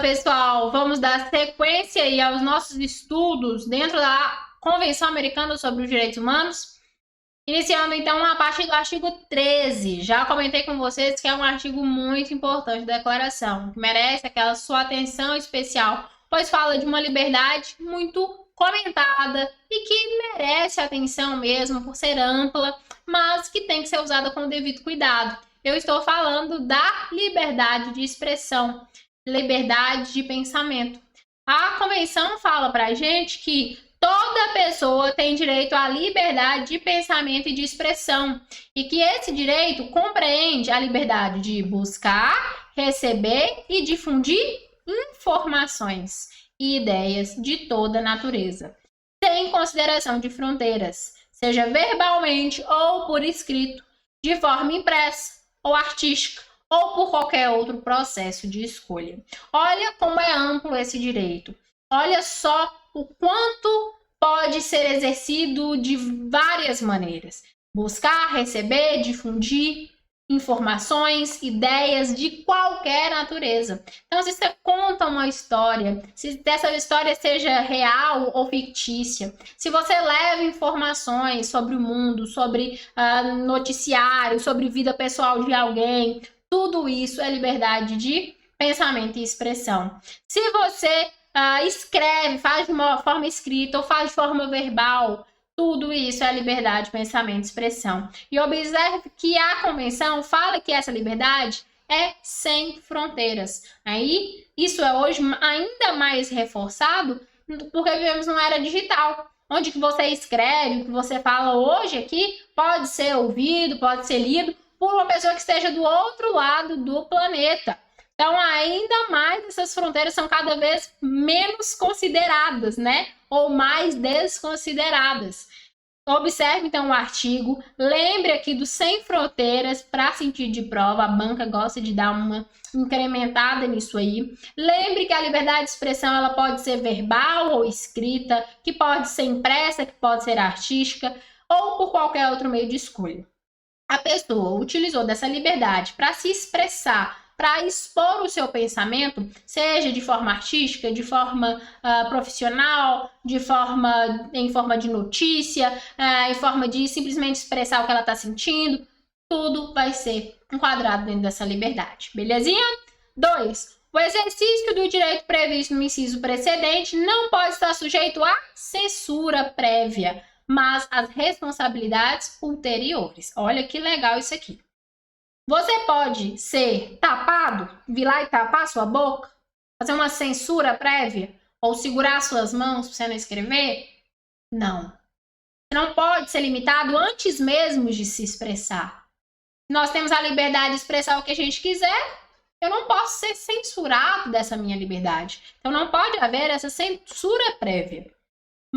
pessoal, vamos dar sequência aí aos nossos estudos dentro da Convenção Americana sobre os Direitos Humanos. Iniciando então a partir do artigo 13. Já comentei com vocês que é um artigo muito importante da declaração, que merece aquela sua atenção especial, pois fala de uma liberdade muito comentada e que merece atenção mesmo por ser ampla, mas que tem que ser usada com o devido cuidado. Eu estou falando da liberdade de expressão, liberdade de pensamento. A convenção fala pra gente que toda pessoa tem direito à liberdade de pensamento e de expressão, e que esse direito compreende a liberdade de buscar, receber e difundir informações e ideias de toda natureza, sem consideração de fronteiras, seja verbalmente ou por escrito, de forma impressa ou artística, ou por qualquer outro processo de escolha. Olha como é amplo esse direito. Olha só o quanto pode ser exercido de várias maneiras. Buscar, receber, difundir informações, ideias de qualquer natureza. Então, se você conta uma história, se essa história seja real ou fictícia, se você leva informações sobre o mundo, sobre noticiário, sobre vida pessoal de alguém, tudo isso é liberdade de pensamento e expressão. Se você escreve, faz de uma forma escrita ou faz de forma verbal, tudo isso é liberdade de pensamento e expressão. E observe que a convenção fala que essa liberdade é sem fronteiras. Aí, isso é hoje ainda mais reforçado porque vivemos numa era digital, onde que você escreve, o que você fala hoje aqui pode ser ouvido, pode ser lido por uma pessoa que esteja do outro lado do planeta. Então, ainda mais essas fronteiras são cada vez menos consideradas, né? Ou mais desconsideradas. Observe, então, o artigo. Lembre aqui do sem fronteiras para sentido de prova. A banca gosta de dar uma incrementada nisso aí. Lembre que a liberdade de expressão ela pode ser verbal ou escrita, que pode ser impressa, que pode ser artística, ou por qualquer outro meio de escolha. A pessoa utilizou dessa liberdade para se expressar, para expor o seu pensamento, seja de forma artística, de forma profissional, em forma de notícia, em forma de simplesmente expressar o que ela está sentindo, tudo vai ser enquadrado dentro dessa liberdade, belezinha? 2. O exercício do direito previsto no inciso precedente não pode estar sujeito à censura prévia, mas às responsabilidades ulteriores. Olha que legal isso aqui. Você pode ser tapado, vir lá e tapar sua boca, fazer uma censura prévia, ou segurar suas mãos para você não escrever? Não. Você não pode ser limitado antes mesmo de se expressar. Nós temos a liberdade de expressar o que a gente quiser, eu não posso ser censurado dessa minha liberdade. Então não pode haver essa censura prévia.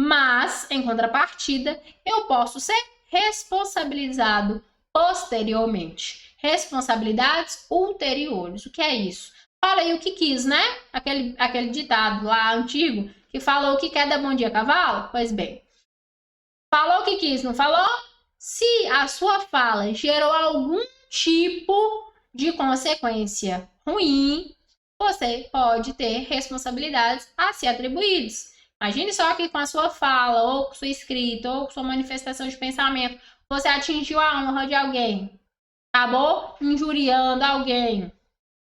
Mas, em contrapartida, eu posso ser responsabilizado posteriormente. Responsabilidades ulteriores. O que é isso? Fala aí o que quis, né? Aquele ditado lá antigo que falou o que quer dar bom dia cavalo? Pois bem, falou o que quis, não falou? Se a sua fala gerou algum tipo de consequência ruim, você pode ter responsabilidades a ser atribuídas. Imagine só que com a sua fala, ou com sua escrita, ou com sua manifestação de pensamento, você atingiu a honra de alguém, acabou injuriando alguém.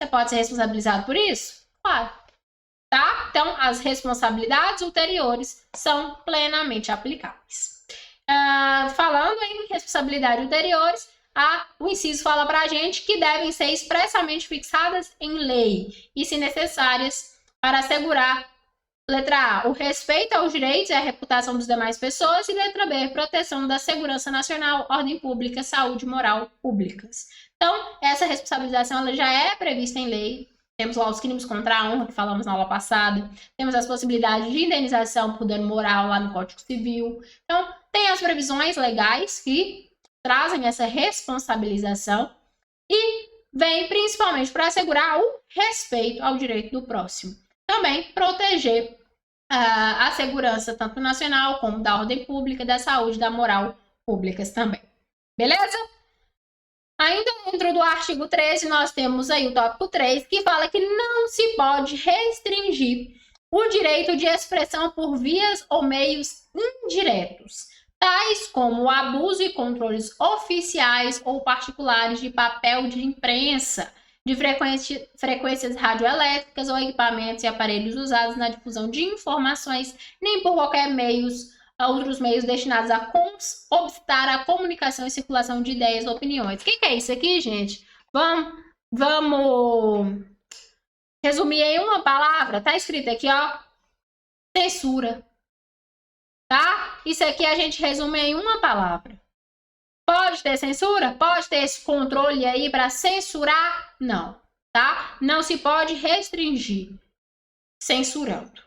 Você pode ser responsabilizado por isso? Claro. Tá? Então, as responsabilidades ulteriores são plenamente aplicáveis. Falando em responsabilidades ulteriores, o inciso fala pra gente que devem ser expressamente fixadas em lei e, se necessárias, para assegurar: letra A, o respeito aos direitos e à reputação das demais pessoas, e letra B, proteção da segurança nacional, ordem pública, saúde moral públicas. Então, essa responsabilização ela já é prevista em lei. Temos lá os crimes contra a honra, que falamos na aula passada. Temos as possibilidades de indenização por dano moral lá no Código Civil. Então, tem as previsões legais que trazem essa responsabilização e vem principalmente para assegurar o respeito ao direito do próximo. Também proteger a segurança tanto nacional como da ordem pública, da saúde, da moral públicas também. Beleza? Ainda dentro do artigo 13, nós temos aí o tópico 3, que fala que não se pode restringir o direito de expressão por vias ou meios indiretos, tais como o abuso e controles oficiais ou particulares de papel de imprensa, de frequências radioelétricas ou equipamentos e aparelhos usados na difusão de informações, nem por qualquer outros meios destinados a obstar a comunicação e circulação de ideias ou opiniões. O que é isso aqui, gente? Vamos resumir em uma palavra. Tá escrito aqui, ó, censura. Tá? Isso aqui a gente resume em uma palavra. Pode ter censura? Pode ter esse controle aí para censurar? Não, tá? Não se pode restringir censurando.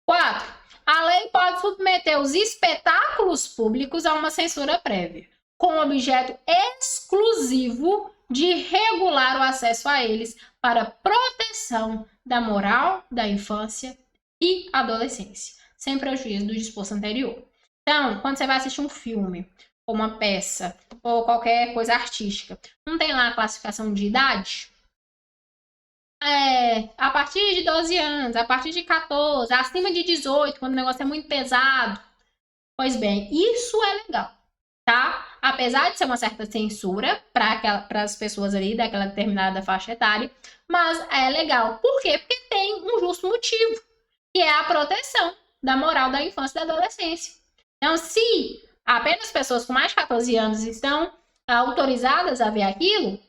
4. A lei pode submeter os espetáculos públicos a uma censura prévia, com o objeto exclusivo de regular o acesso a eles para proteção da moral da infância e adolescência, sem prejuízo do disposto anterior. Então, quando você vai assistir um filme, ou uma peça, ou qualquer coisa artística, não tem lá a classificação de idade? A partir de 12 anos, a partir de 14, acima de 18, quando o negócio é muito pesado. Pois bem, isso é legal, tá? Apesar de ser uma certa censura para as pessoas ali daquela determinada faixa etária, mas é legal. Por quê? Porque tem um justo motivo, que é a proteção da moral da infância e da adolescência. Então, se apenas pessoas com mais de 14 anos estão autorizadas a ver aquilo,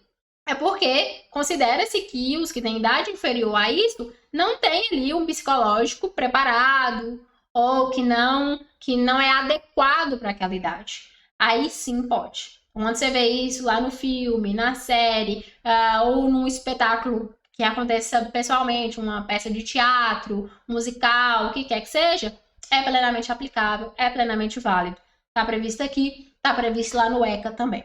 é porque considera-se que os que têm idade inferior a isso não têm ali um psicológico preparado ou que não é adequado para aquela idade. Aí sim pode. Quando você vê isso lá no filme, na série, ou num espetáculo que aconteça pessoalmente, uma peça de teatro, musical, o que quer que seja, é plenamente aplicável, é plenamente válido. Está previsto aqui, está previsto lá no ECA também.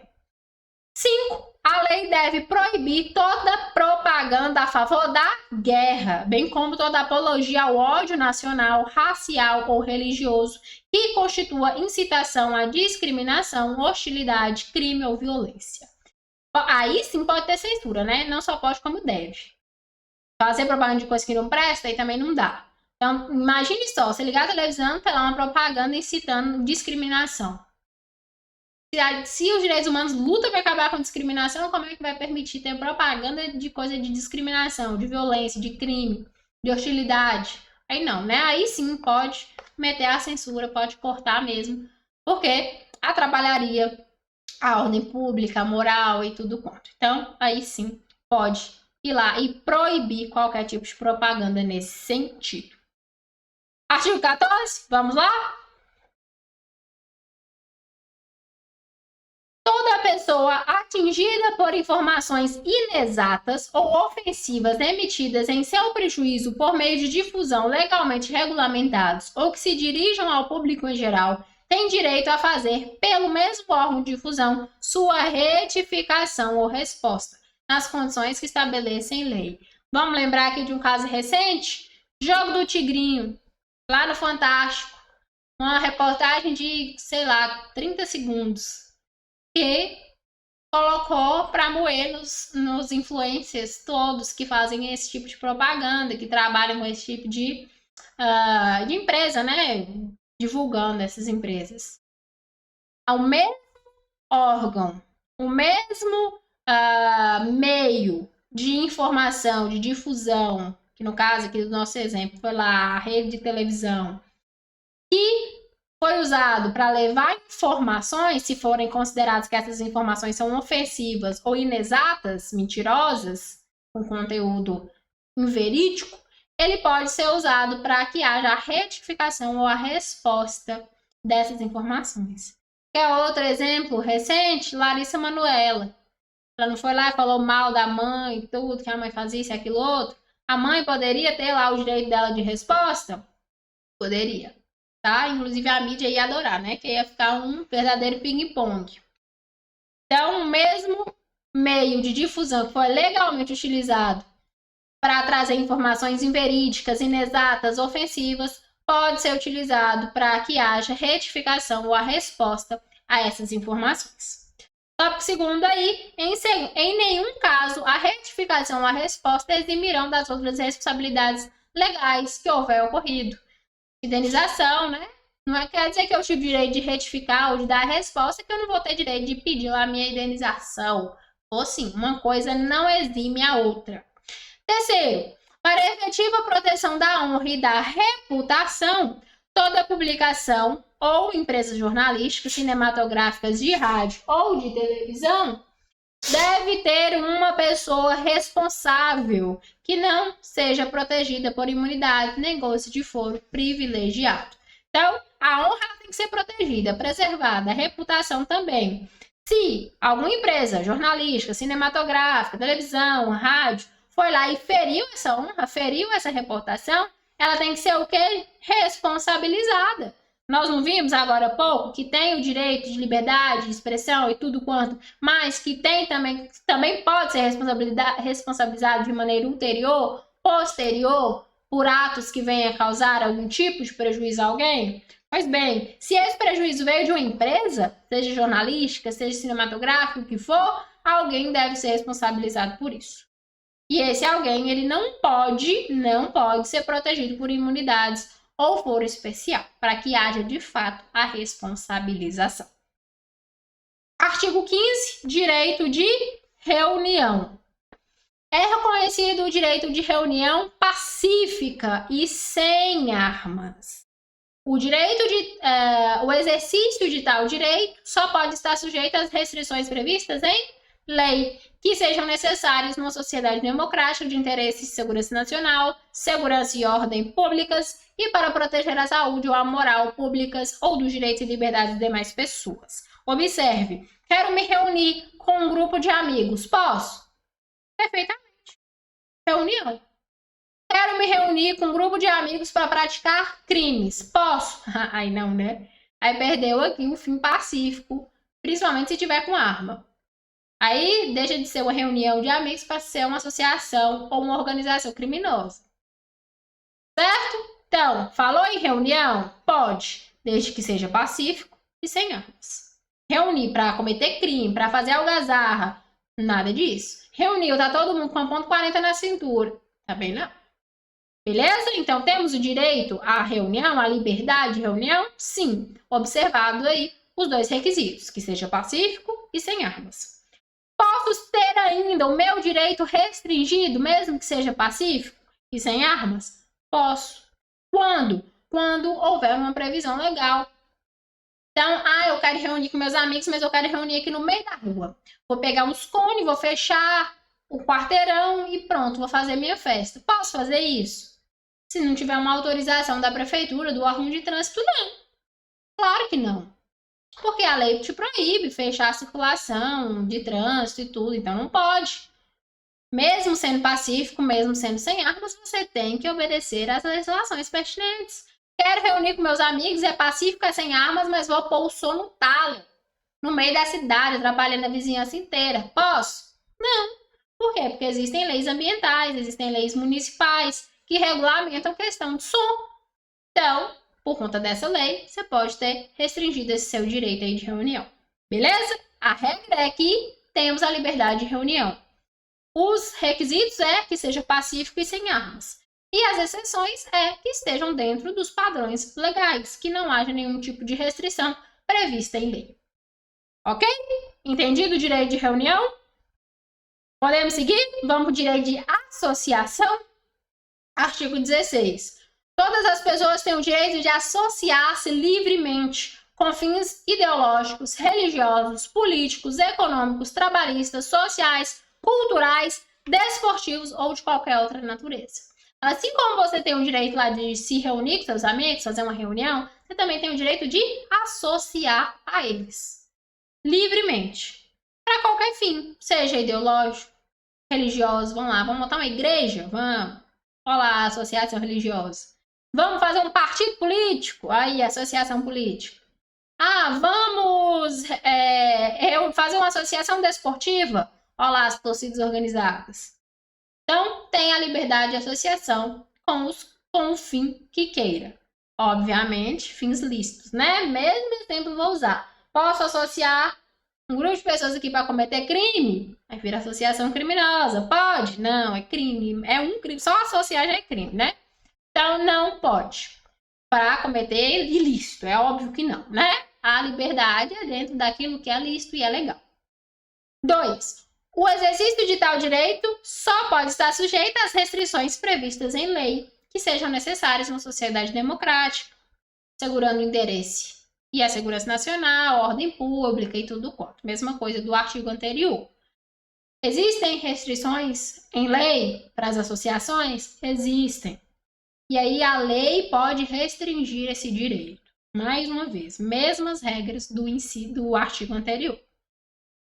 5. A lei deve proibir toda propaganda a favor da guerra, bem como toda apologia ao ódio nacional, racial ou religioso que constitua incitação à discriminação, hostilidade, crime ou violência. Aí sim pode ter censura, né? Não só pode, como deve. Fazer propaganda de coisa que não presta, aí também não dá. Então, imagine só, você ligar a televisão, tem lá uma propaganda incitando discriminação. Se os direitos humanos lutam para acabar com a discriminação, como é que vai permitir ter propaganda de coisa de discriminação, de violência, de crime, de hostilidade? Aí não, né? Aí sim pode meter a censura, pode cortar mesmo, porque atrapalharia a ordem pública, a moral e tudo quanto. Então, aí sim pode ir lá e proibir qualquer tipo de propaganda nesse sentido. Artigo 14, vamos lá? Toda pessoa atingida por informações inexatas ou ofensivas emitidas em seu prejuízo por meio de difusão legalmente regulamentados ou que se dirijam ao público em geral tem direito a fazer, pelo mesmo órgão de difusão, sua retificação ou resposta, nas condições que estabelecem lei. Vamos lembrar aqui de um caso recente? Jogo do Tigrinho, lá no Fantástico. Uma reportagem de, 30 segundos. Que colocou para moer nos influencers todos que fazem esse tipo de propaganda, que trabalham com esse tipo de empresa, né? Divulgando essas empresas. Ao mesmo órgão, o mesmo meio de informação, de difusão, que no caso aqui do nosso exemplo foi lá a rede de televisão, que foi usado para levar informações, se forem consideradas que essas informações são ofensivas ou inexatas, mentirosas, com conteúdo inverídico, ele pode ser usado para que haja a retificação ou a resposta dessas informações. Quer outro exemplo recente? Larissa Manoela. Ela não foi lá e falou mal da mãe e tudo, que a mãe fazia isso e aquilo outro. A mãe poderia ter lá o direito dela de resposta? Poderia. Tá? Inclusive a mídia ia adorar, né? Que ia ficar um verdadeiro ping-pong. Então, o mesmo meio de difusão que foi legalmente utilizado para trazer informações inverídicas, inexatas, ofensivas, pode ser utilizado para que haja retificação ou a resposta a essas informações. Tópico segundo aí, em nenhum caso a retificação ou a resposta eximirão das outras responsabilidades legais que houver ocorrido. Indenização, né? Não quer dizer que eu tive direito de retificar ou de dar a resposta que eu não vou ter direito de pedir lá a minha indenização. Ou sim, uma coisa não exime a outra. Terceiro, para a efetiva proteção da honra e da reputação, toda publicação ou empresas jornalísticas, cinematográficas, de rádio ou de televisão deve ter uma pessoa responsável que não seja protegida por imunidade nem goce de foro privilegiado. Então, a honra tem que ser protegida, preservada, a reputação também. Se alguma empresa jornalística, cinematográfica, televisão, rádio, foi lá e feriu essa honra, feriu essa reputação, ela tem que ser o quê? Responsabilizada. Nós não vimos agora há pouco que tem o direito de liberdade de expressão e tudo quanto, mas que tem também pode ser responsabilizado de maneira ulterior, posterior, por atos que venham a causar algum tipo de prejuízo a alguém? Pois bem, se esse prejuízo veio de uma empresa, seja jornalística, seja cinematográfica, o que for, alguém deve ser responsabilizado por isso. E esse alguém, ele não pode ser protegido por imunidades ou foro especial, para que haja de fato a responsabilização. Artigo 15, direito de reunião. É reconhecido o direito de reunião pacífica e sem armas. O exercício de tal direito só pode estar sujeito às restrições previstas em lei, que sejam necessárias numa sociedade democrática de interesse de segurança nacional, segurança e ordem públicas e para proteger a saúde ou a moral públicas ou dos direitos e liberdades de demais pessoas. Observe, quero me reunir com um grupo de amigos. Posso? Perfeitamente. Reunião. Quero me reunir com um grupo de amigos para praticar crimes. Posso? Aí não, né? Aí perdeu aqui o fim pacífico, principalmente se tiver com arma. Aí deixa de ser uma reunião de amigos para ser uma associação ou uma organização criminosa. Certo? Então, falou em reunião? Pode, desde que seja pacífico e sem armas. Reunir para cometer crime, para fazer algazarra, nada disso. Reuniu, tá todo mundo com a ponto 40 na cintura. Também não. Beleza? Então, temos o direito à reunião, à liberdade de reunião? Sim. Observado aí os dois requisitos, que seja pacífico e sem armas. Posso ter ainda o meu direito restringido, mesmo que seja pacífico e sem armas? Posso. Quando? Quando houver uma previsão legal. Então, eu quero reunir com meus amigos, mas eu quero reunir aqui no meio da rua. Vou pegar uns cones, vou fechar o quarteirão e pronto, vou fazer minha festa. Posso fazer isso? Se não tiver uma autorização da prefeitura, do órgão de trânsito, não. Claro que não. Porque a lei te proíbe fechar a circulação de trânsito e tudo, então não pode. Mesmo sendo pacífico, mesmo sendo sem armas, você tem que obedecer às legislações pertinentes. Quero reunir com meus amigos, é pacífico, é sem armas, mas vou pôr o som no talo, no meio da cidade, atrapalhando a vizinhança inteira. Posso? Não. Por quê? Porque existem leis ambientais, existem leis municipais que regulamentam a questão do som. Então, por conta dessa lei, você pode ter restringido esse seu direito aí de reunião. Beleza? A regra é que temos a liberdade de reunião. Os requisitos é que seja pacífico e sem armas. E as exceções é que estejam dentro dos padrões legais, que não haja nenhum tipo de restrição prevista em lei. Ok? Entendido o direito de reunião? Podemos seguir? Vamos para o direito de associação. Artigo 16. Todas as pessoas têm o direito de associar-se livremente com fins ideológicos, religiosos, políticos, econômicos, trabalhistas, sociais, culturais, desportivos ou de qualquer outra natureza. Assim como você tem o direito lá de se reunir com seus amigos, fazer uma reunião, você também tem o direito de associar a eles. Livremente. Para qualquer fim, seja ideológico, religioso, vamos lá, vamos montar uma igreja? Vamos. Olá, associação religiosa. Vamos fazer um partido político? Aí, associação política. Vamos fazer uma associação desportiva? Olá, as torcidas organizadas. Então, tem a liberdade de associação com o fim que queira. Obviamente, fins lícitos, né? Mesmo exemplo vou usar. Posso associar Um grupo de pessoas aqui para cometer crime, aí vira associação criminosa. Pode? Não, é crime. É um crime. Só associar já é crime, né? Então, não pode. Para cometer ilícito, é óbvio que não, né? A liberdade é dentro daquilo que é lícito e é legal. 2. O exercício de tal direito só pode estar sujeito às restrições previstas em lei, que sejam necessárias numa sociedade democrática, assegurando o interesse e a segurança nacional, a ordem pública e tudo quanto. Mesma coisa do artigo anterior. Existem restrições em lei para as associações? Existem. E aí a lei pode restringir esse direito. Mais uma vez, mesmas regras do artigo anterior.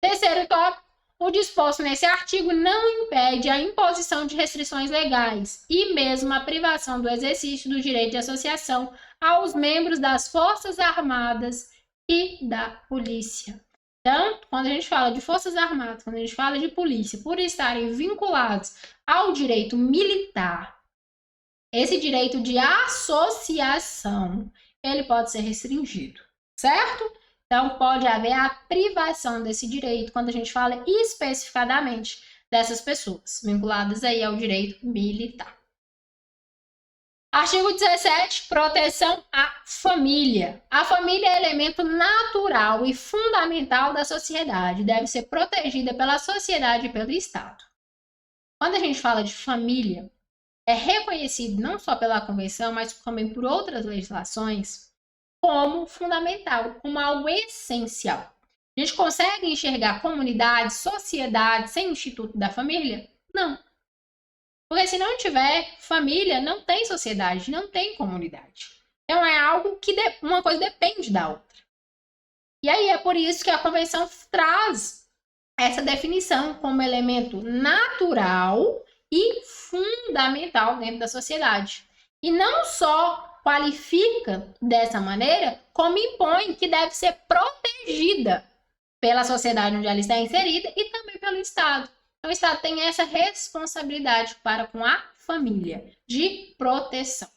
Terceiro tópico, o disposto nesse artigo não impede a imposição de restrições legais e mesmo a privação do exercício do direito de associação aos membros das Forças Armadas e da Polícia. Então, quando a gente fala de Forças Armadas, quando a gente fala de polícia, por estarem vinculados ao direito militar, esse direito de associação, ele pode ser restringido, certo? Então, pode haver a privação desse direito quando a gente fala especificadamente dessas pessoas vinculadas aí ao direito militar. Artigo 17, proteção à família. A família é elemento natural e fundamental da sociedade, deve ser protegida pela sociedade e pelo Estado. Quando a gente fala de família, é reconhecido não só pela Convenção, mas também por outras legislações, como fundamental, como algo essencial. A gente consegue enxergar comunidade, sociedade sem o Instituto da Família? Não. Porque se não tiver família, não tem sociedade, não tem comunidade. Então é algo que uma coisa depende da outra. E aí é por isso que a Convenção traz essa definição como elemento natural e fundamental dentro da sociedade. E não só qualifica dessa maneira, como impõe que deve ser protegida pela sociedade onde ela está inserida e também pelo Estado. Então, o Estado tem essa responsabilidade para com a família de proteção.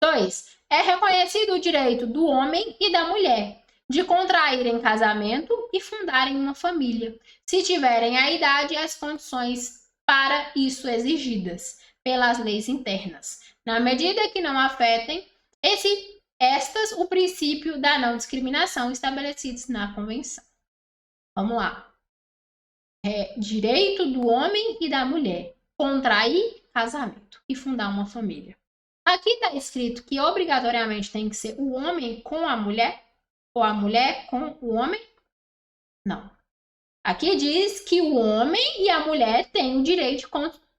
2. É reconhecido o direito do homem e da mulher de contraírem casamento e fundarem uma família, se tiverem a idade e as condições para isso exigidas pelas leis internas, na medida que não afetem o princípio da não discriminação estabelecidos na Convenção. Vamos lá. Direito do homem e da mulher contrair casamento e fundar uma família. Aqui está escrito que obrigatoriamente tem que ser o homem com a mulher ou a mulher com o homem? Não. Aqui diz que o homem e a mulher têm o direito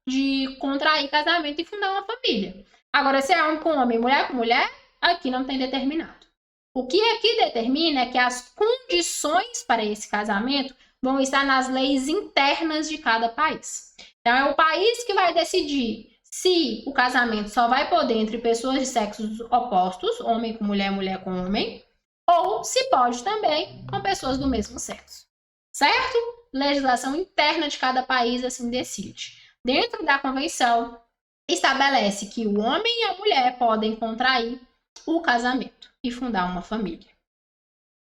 de contrair casamento e fundar uma família. Agora, se é homem com homem, mulher com mulher, aqui não tem determinado. O que aqui determina é que as condições para esse casamento vão estar nas leis internas de cada país. Então, é o país que vai decidir se o casamento só vai poder entre pessoas de sexos opostos, homem com mulher, mulher com homem, ou se pode também com pessoas do mesmo sexo. Certo? Legislação interna de cada país assim decide. Dentro da Convenção, estabelece que o homem e a mulher podem contrair o casamento e fundar uma família.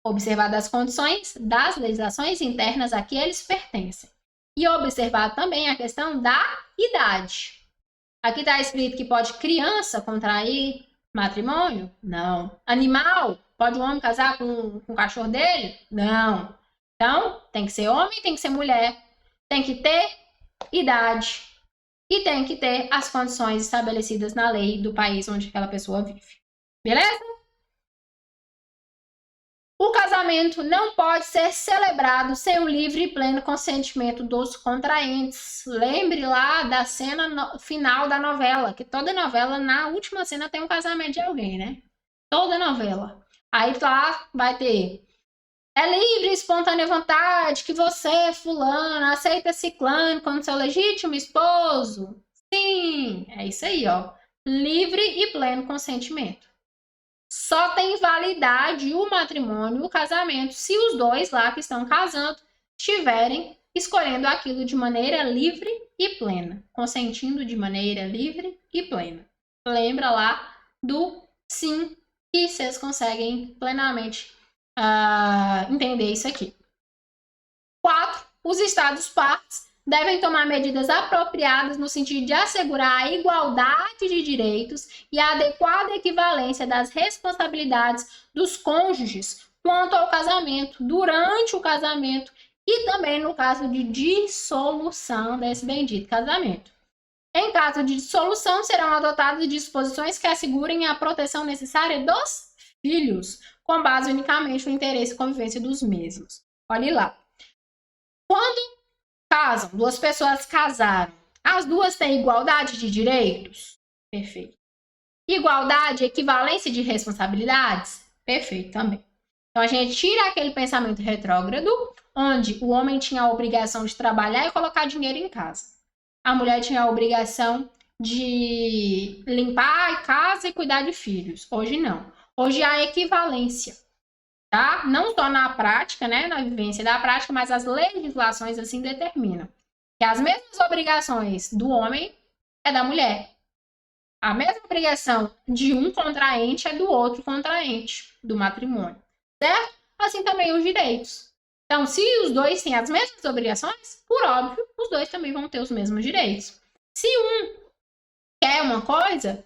Observadas as condições das legislações internas a que eles pertencem. E observar também a questão da idade. Aqui está escrito que pode criança contrair matrimônio? Não. Animal? Pode um homem casar com o cachorro dele? Não. Então, tem que ser homem, tem que ser mulher, tem que ter idade e tem que ter as condições estabelecidas na lei do país onde aquela pessoa vive. Beleza? O casamento não pode ser celebrado sem o livre e pleno consentimento dos contraentes. Lembre lá da cena final da novela, que toda novela, na última cena, tem um casamento de alguém, né? Toda novela. Aí lá vai ter: é livre e espontânea vontade que você, fulano, aceita ciclano como seu legítimo esposo? Sim, é isso aí, ó. Livre e pleno consentimento. Só tem validade o matrimônio, o casamento, se os dois lá que estão casando estiverem escolhendo aquilo de maneira livre e plena, consentindo de maneira livre e plena. Lembra lá do sim, que vocês conseguem plenamente entender isso aqui. os Estados partes devem tomar medidas apropriadas no sentido de assegurar a igualdade de direitos e a adequada equivalência das responsabilidades dos cônjuges quanto ao casamento, durante o casamento e também no caso de dissolução desse bendito casamento. Em caso de dissolução, serão adotadas disposições que assegurem a proteção necessária dos filhos, com base unicamente no interesse e convivência dos mesmos. Olhe lá. Quando casam, duas pessoas casaram, as duas têm igualdade de direitos? Perfeito. Igualdade, equivalência de responsabilidades? Perfeito também. Então, a gente tira aquele pensamento retrógrado, onde o homem tinha a obrigação de trabalhar e colocar dinheiro em casa. A mulher tinha a obrigação de limpar a casa e cuidar de filhos. Hoje não. Hoje há equivalência, tá? Não só na prática, né, na vivência da prática, mas as legislações assim determinam que as mesmas obrigações do homem é da mulher. A mesma obrigação de um contraente é do outro contraente do matrimônio, certo? Assim também os direitos. Então, se os dois têm as mesmas obrigações, por óbvio, os dois também vão ter os mesmos direitos. Se um quer uma coisa,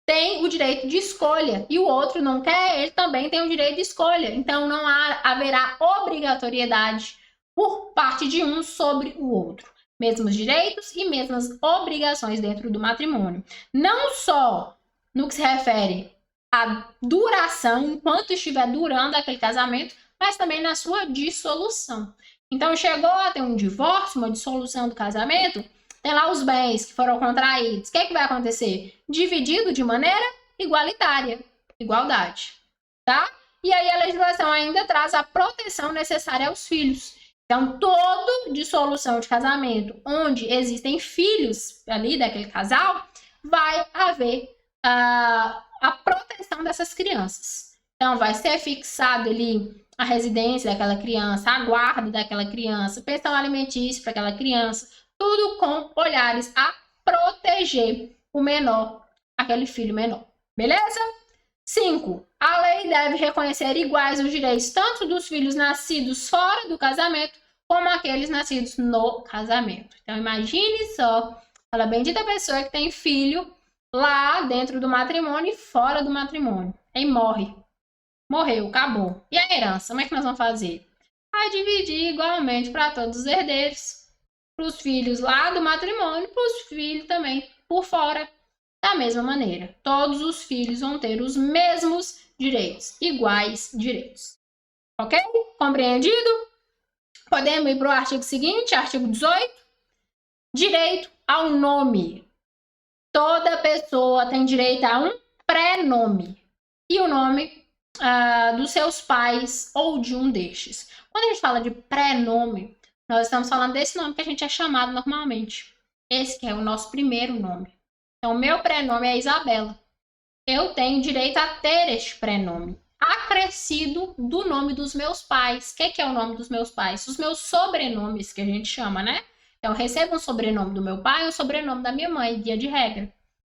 tem o direito de escolha, e o outro não quer, ele também tem o direito de escolha. Então, não haverá obrigatoriedade por parte de um sobre o outro. Mesmos direitos e mesmas obrigações dentro do matrimônio. Não só no que se refere à duração, enquanto estiver durando aquele casamento, mas também na sua dissolução. Então, chegou a ter um divórcio, uma dissolução do casamento, tem lá os bens que foram contraídos. O que é que vai acontecer? Dividido de maneira igualitária. Igualdade, tá? E aí a legislação ainda traz a proteção necessária aos filhos. Então, toda dissolução de casamento onde existem filhos ali daquele casal, vai haver a proteção dessas crianças. Então, vai ser fixado ali a residência daquela criança, a guarda daquela criança, pensão alimentícia para aquela criança, tudo com olhares a proteger o menor, aquele filho menor. Beleza? 5. A lei deve reconhecer iguais os direitos tanto dos filhos nascidos fora do casamento, como aqueles nascidos no casamento. Então, imagine só, aquela bendita pessoa que tem filho lá dentro do matrimônio e fora do matrimônio. Aí morre. Morreu, acabou. E a herança, como é que nós vamos fazer? Vai dividir igualmente para todos os herdeiros. Para os filhos lá do matrimônio, para os filhos também por fora. Da mesma maneira, todos os filhos vão ter os mesmos direitos, iguais direitos. Ok? Compreendido? Podemos ir para o artigo seguinte, artigo 18. Direito ao nome. Toda pessoa tem direito a um pré-nome. E o nome dos seus pais ou de um destes. Quando a gente fala de pré-nome, nós estamos falando desse nome que a gente é chamado normalmente. Esse que é o nosso primeiro nome. Então, o meu pré-nome é Isabela. Eu tenho direito a ter este pré-nome, acrescido do nome dos meus pais. O que é o nome dos meus pais? Os meus sobrenomes, que a gente chama, né? Então, eu recebo um sobrenome do meu pai e um sobrenome da minha mãe, via de regra.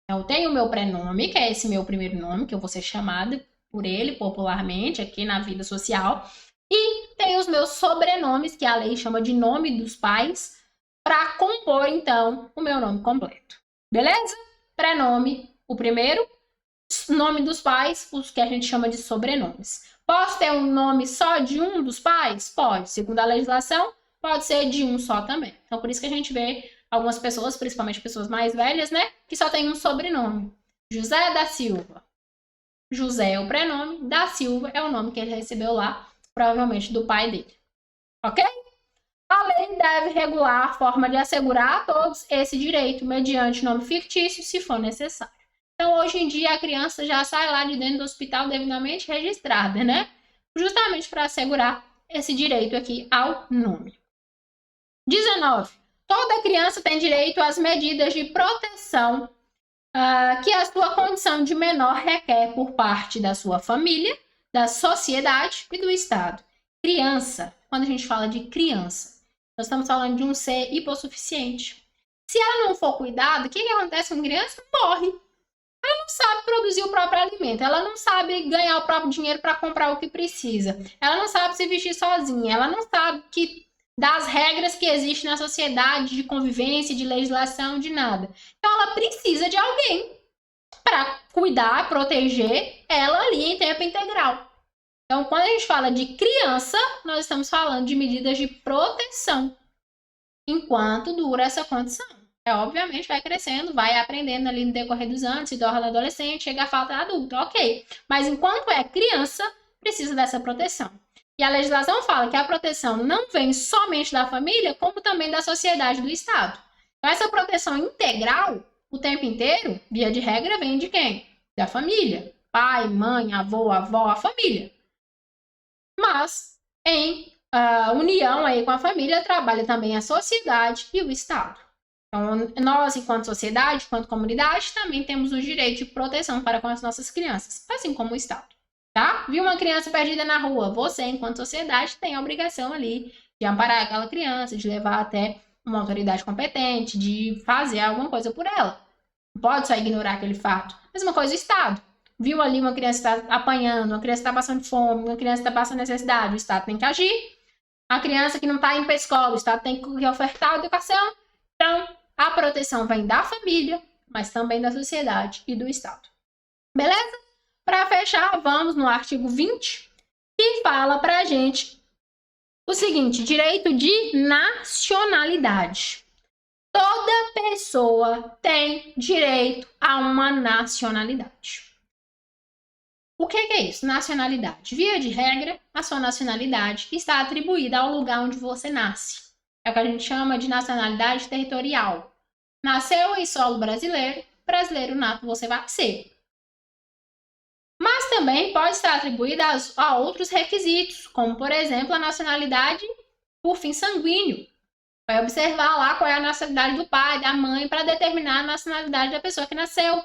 Então, eu tenho o meu pré-nome, que é esse meu primeiro nome, que eu vou ser chamada por ele popularmente aqui na vida social. E tem os meus sobrenomes, que a lei chama de nome dos pais, para compor, então, o meu nome completo. Beleza? Pré-nome, o primeiro. Nome dos pais, os que a gente chama de sobrenomes. Posso ter um nome só de um dos pais? Pode. Segundo a legislação, pode ser de um só também. Então, por isso que a gente vê algumas pessoas, principalmente pessoas mais velhas, né? Que só tem um sobrenome. José da Silva. José é o prenome, da Silva é o nome que ele recebeu lá, provavelmente do pai dele. Ok? A lei deve regular a forma de assegurar a todos esse direito mediante nome fictício, se for necessário. Então, hoje em dia, a criança já sai lá de dentro do hospital devidamente registrada, né? Justamente para assegurar esse direito aqui ao nome. 19. Toda criança tem direito às medidas de proteção que a sua condição de menor requer por parte da sua família, da sociedade e do Estado. Criança, quando a gente fala de criança, nós estamos falando de um ser hipossuficiente. Se ela não for cuidada, o que acontece com a criança? Morre. Ela não sabe produzir o próprio alimento, ela não sabe ganhar o próprio dinheiro para comprar o que precisa, ela não sabe se vestir sozinha, ela não sabe que das regras que existem na sociedade, de convivência, de legislação, de nada. Então, ela precisa de alguém para cuidar, proteger ela ali em tempo integral. Então, quando a gente fala de criança, nós estamos falando de medidas de proteção enquanto dura essa condição. Obviamente, vai crescendo, vai aprendendo ali no decorrer dos anos, se torna adolescente, chega a falta adulto, ok. Mas enquanto é criança, precisa dessa proteção. E a legislação fala que a proteção não vem somente da família, como também da sociedade do Estado. Então, essa proteção integral, o tempo inteiro, via de regra, vem de quem? Da família. Pai, mãe, avô, avó, a família. Mas, em união aí com a família, trabalha também a sociedade e o Estado. Então, nós, enquanto sociedade, enquanto comunidade, também temos o direito de proteção para com as nossas crianças, assim como o Estado. Tá? Viu uma criança perdida na rua? Você, enquanto sociedade, tem a obrigação ali de amparar aquela criança, de levar até uma autoridade competente, de fazer alguma coisa por ela. Não pode só ignorar aquele fato. Mesma coisa o Estado. Viu ali uma criança está apanhando, uma criança está passando fome, uma criança está passando necessidade, o Estado tem que agir. A criança que não está indo para a escola, o Estado tem que ofertar a educação. Então, a proteção vem da família, mas também da sociedade e do Estado. Beleza? Para fechar, vamos no artigo 20, que fala para a gente o seguinte: direito de nacionalidade. Toda pessoa tem direito a uma nacionalidade. O que é isso? Nacionalidade. Via de regra, a sua nacionalidade está atribuída ao lugar onde você nasce. É o que a gente chama de nacionalidade territorial. Nasceu em solo brasileiro, brasileiro nato você vai ser. Mas também pode estar atribuída a outros requisitos, como, por exemplo, a nacionalidade por fim sanguíneo. Vai observar lá qual é a nacionalidade do pai, da mãe, para determinar a nacionalidade da pessoa que nasceu.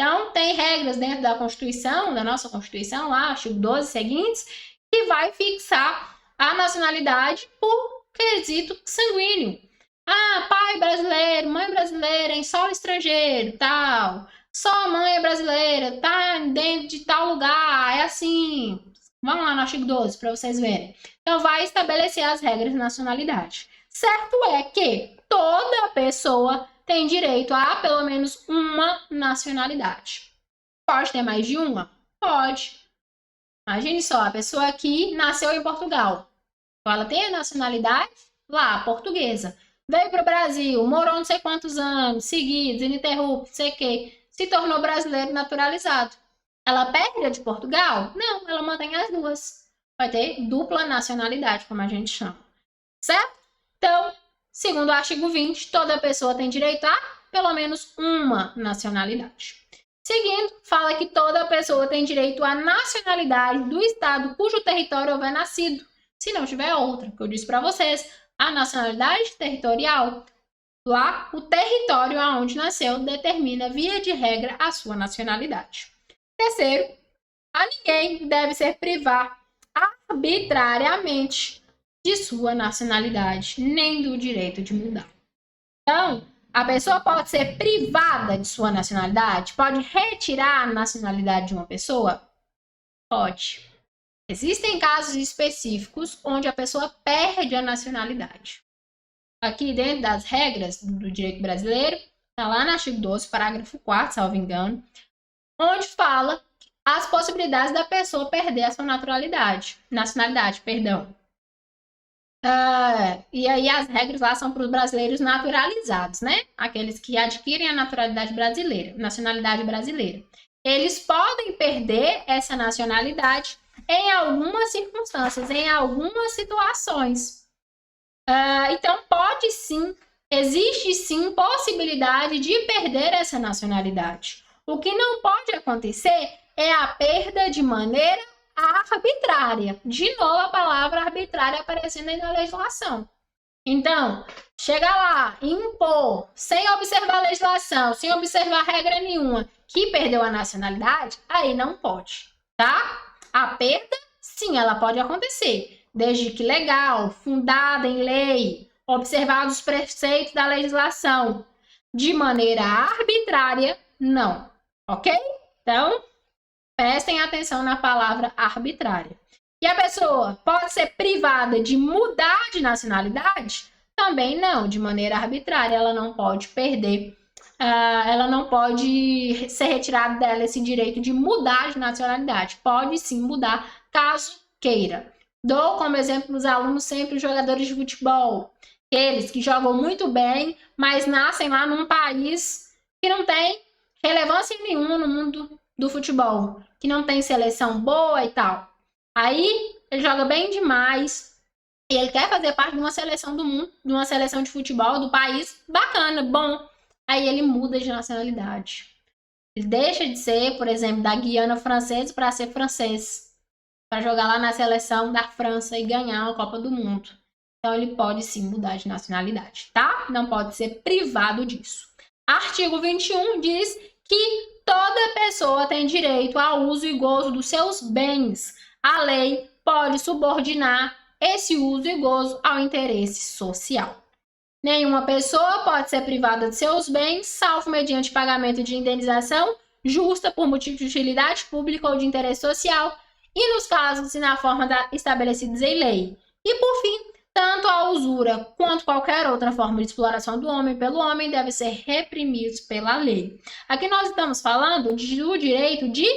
Então, tem regras dentro da Constituição, da nossa Constituição, lá, artigo 12 seguintes, que vai fixar a nacionalidade por quesito sanguíneo. Ah, pai brasileiro, mãe brasileira, em solo estrangeiro, tal. Só a mãe é brasileira, tá dentro de tal lugar, é assim. Vamos lá no artigo 12 para vocês verem. Então, vai estabelecer as regras de nacionalidade. Certo é que toda pessoa tem direito a pelo menos uma nacionalidade. Pode ter mais de uma? Pode. Imagine só, a pessoa aqui nasceu em Portugal. Então, ela tem a nacionalidade lá, portuguesa. Veio para o Brasil, morou não sei quantos anos, seguidos, ininterruptos, sei o quê. Se tornou brasileiro naturalizado. Ela perde a de Portugal? Não, ela mantém as duas. Vai ter dupla nacionalidade, como a gente chama. Certo? Então, segundo o artigo 20, toda pessoa tem direito a pelo menos uma nacionalidade. Seguindo, fala que toda pessoa tem direito à nacionalidade do estado cujo território houver nascido. Se não tiver outra, que eu disse para vocês, a nacionalidade territorial, lá, o território aonde nasceu determina, via de regra, a sua nacionalidade. Terceiro, a ninguém deve ser privado arbitrariamente de sua nacionalidade, nem do direito de mudar. Então, a pessoa pode ser privada de sua nacionalidade? Pode retirar a nacionalidade de uma pessoa? Pode. Existem casos específicos onde a pessoa perde a nacionalidade. Aqui dentro das regras do direito brasileiro, está lá no artigo 12, parágrafo 4, salvo engano, onde fala as possibilidades da pessoa perder a sua nacionalidade. E aí as regras lá são para os brasileiros naturalizados, né? Aqueles que adquirem a nacionalidade brasileira. Eles podem perder essa nacionalidade em algumas circunstâncias, em algumas situações. Então, pode sim, existe sim possibilidade de perder essa nacionalidade. O que não pode acontecer é a perda de maneira arbitrária. De novo, a palavra arbitrária aparecendo aí na legislação. Então, chega lá, impor, sem observar a legislação, sem observar regra nenhuma, que perdeu a nacionalidade, aí não pode, tá? A perda, sim, ela pode acontecer, desde que legal, fundada em lei, observados os preceitos da legislação. De maneira arbitrária, não, ok? Então, prestem atenção na palavra arbitrária. E a pessoa pode ser privada de mudar de nacionalidade? Também não, de maneira arbitrária. Ela não pode perder, ela não pode ser retirado dela esse direito de mudar de nacionalidade. Pode sim mudar, caso queira. Dou como exemplo os alunos sempre os jogadores de futebol. Aqueles que jogam muito bem, mas nascem lá num país que não tem relevância nenhuma no mundo do futebol, que não tem seleção boa e tal. Aí ele joga bem demais e ele quer fazer parte de uma seleção do mundo, de uma seleção de futebol do país bacana, bom. Aí ele muda de nacionalidade. Ele deixa de ser, por exemplo, da Guiana francesa para ser francês, para jogar lá na seleção da França e ganhar a Copa do Mundo. Então ele pode sim mudar de nacionalidade, tá? Não pode ser privado disso. Artigo 21 diz que toda pessoa tem direito ao uso e gozo dos seus bens. A lei pode subordinar esse uso e gozo ao interesse social. Nenhuma pessoa pode ser privada de seus bens, salvo mediante pagamento de indenização justa por motivo de utilidade pública ou de interesse social, e nos casos e na forma estabelecidos em lei. E, por fim, tanto a usura quanto qualquer outra forma de exploração do homem pelo homem deve ser reprimidos pela lei. Aqui nós estamos falando do direito de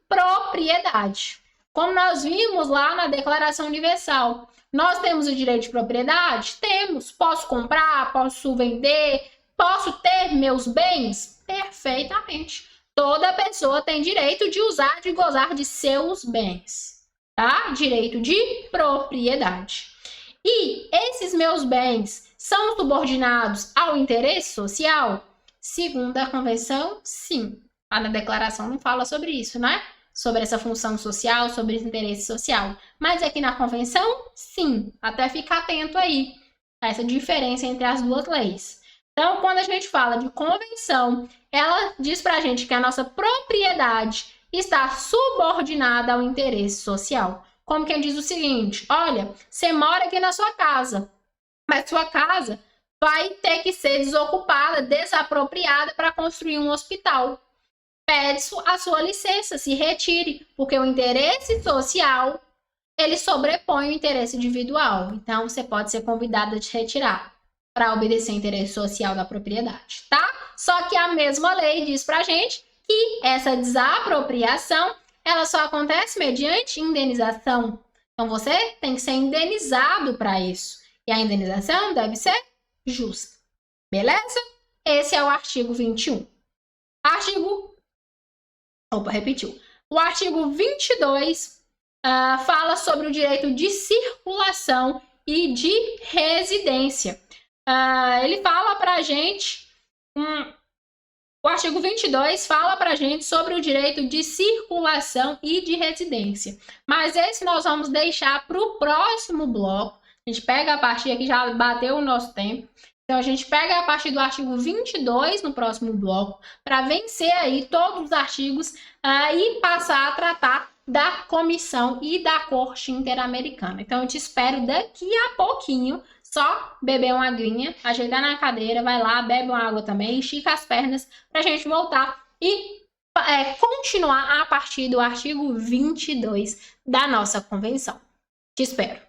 propriedade. Como nós vimos lá na Declaração Universal, nós temos o direito de propriedade? Temos. Posso comprar, posso vender, posso ter meus bens? Perfeitamente. Toda pessoa tem direito de usar, de gozar de seus bens, tá? Direito de propriedade. E esses meus bens são subordinados ao interesse social? Segundo a Convenção, sim. Lá na Declaração não fala sobre isso, né? Sobre essa função social, sobre esse interesse social. Mas aqui na Convenção, sim. Até ficar atento aí a essa diferença entre as duas leis. Então, quando a gente fala de convenção, ela diz pra gente que a nossa propriedade está subordinada ao interesse social. Como quem diz o seguinte: olha, você mora aqui na sua casa, mas sua casa vai ter que ser desocupada, desapropriada para construir um hospital. Pede a sua licença, se retire, porque o interesse social, ele sobrepõe o interesse individual. Então, você pode ser convidado a te retirar para obedecer o interesse social da propriedade, tá? Só que a mesma lei diz pra gente que essa desapropriação, ela só acontece mediante indenização. Então, você tem que ser indenizado para isso. E a indenização deve ser justa. Beleza? Esse é o artigo 21. O artigo 22 fala sobre o direito de circulação e de residência. Ele fala pra gente... O artigo 22 fala pra gente sobre o direito de circulação e de residência. Mas esse nós vamos deixar para o próximo bloco. A gente pega a partir aqui, já bateu o nosso tempo. Então, a gente pega a partir do artigo 22 no próximo bloco, para vencer aí todos os artigos e passar a tratar da Comissão e da Corte Interamericana. Então, eu te espero daqui a pouquinho. Só beber uma aguinha, ajeitar na cadeira, vai lá, bebe uma água também, estica as pernas para a gente voltar e continuar a partir do artigo 22 da nossa convenção. Te espero.